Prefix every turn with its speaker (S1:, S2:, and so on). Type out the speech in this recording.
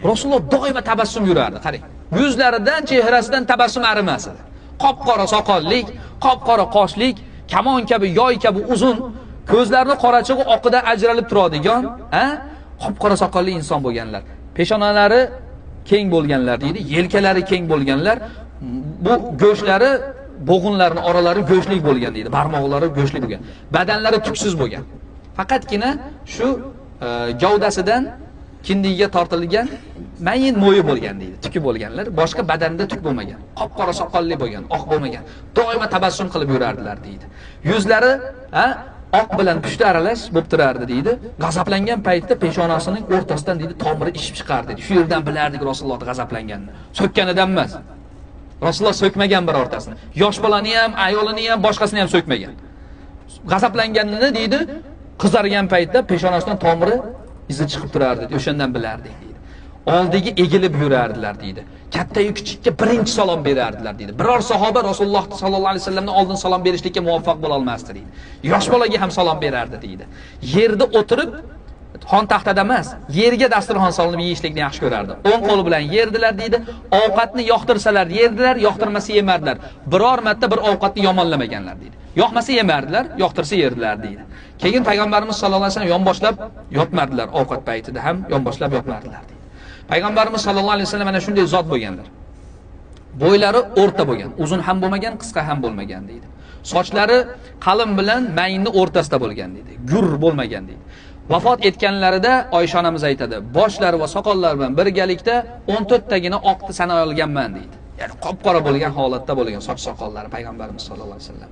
S1: Rasululloh doimo tabassum yurardi. Qarang, yuzlaridan, chehrasidan tabassum arimas edi. Qop-qora soqollik, qop-qora qoshlik, kamon kabi, yoy kabi uzun, ko'zlarini qorachig'i oqidan ajralib turadigan, qop-qora soqolli inson bo'lganlar. Peshonalari keng bo'lganlar deydi, yelkalari keng bo'lganlar, bu go'shtlari, bo'g'inlarining oralari go'shlik bo'lgan deydi, barmoqlari go'shlik bo'lgan. Badanlari tuksiz bo'lgan. Faqatgina shu gavdasidan kindigiga tortilgan mayin mo'yi bo'lgan deydi, tuki bo'lganlar, boshqa badanda tuk bo'lmagan. Qop-qora soqolli bo'lgan, oq bo'lmagan. Doimo tabassum qilib yurardilar deydi. Yuzlari oq bilan pushti aralash bo'lib turardi deydi. G'azablangan paytda peshonasining o'rtasidan deydi tomiri ishib chiqardi deydi. Shu yerdan bilardik Rasululloh g'azablanganini. So'kkanidan emas. Rasululloh so'kmagan birortasini. Yosh bolani ham, ayolini ham, boshqasini ham so'kmagan. G'azablanganini deydi, qizargan paytda peshonasidan tomiri izi chiqib turardi deydi. O'shandan bilardik deydi. Oldiga egilib yurardilar deydi. Katta-yu kichikka birinchi salom berardilar deydi. Biror sahoba Rasululloh sallallohu alayhi vasallamdan oldin salom berishlikka muvaffaq bo'la olmasdi deydi. Yosh bolaga ham salom berardi deydi. Yerda o'tirib, xon taxtada emas, yerga dasturxon solinib yeyishlikni yaxshi ko'rardi. O'ng qo'li bilan yerdilar deydi. Ovqatni yoqtirsalar yerdilar, yoqtirmasa yemardilar. Biror marta bir ovqatni yomonlamaganlar deydi. Yoqmasa yemardilar, yoqtirsa yerdilar deydi. Keyin payg'ambarimiz sallallohu alayhi vasallam yonboshlab yotmardilar, ovqat paytida ham yonboshlab yotmardilar deydi. Payg'ambarimiz sallallohu alayhi vasallam ana shunday zot bo'lganlar. Bo'ylari o'rta bo'lgan, uzun ham bo'lmagan, qisqa ham bo'lmagan deydi. Sochlari qalin bilan mayinning o'rtasida bo'lgan deydi. Gur bo'lmagan deydi. Vafot etganlarida Oysha onamiz aytadi, boshlari va soqollari bilan birgalikda 14 tagina oqni sanay olganman deydi. Ya'ni qop-qora bo'lgan holatda bo'lgan soch soqollari payg'ambarimiz sallallohu alayhi vasallam.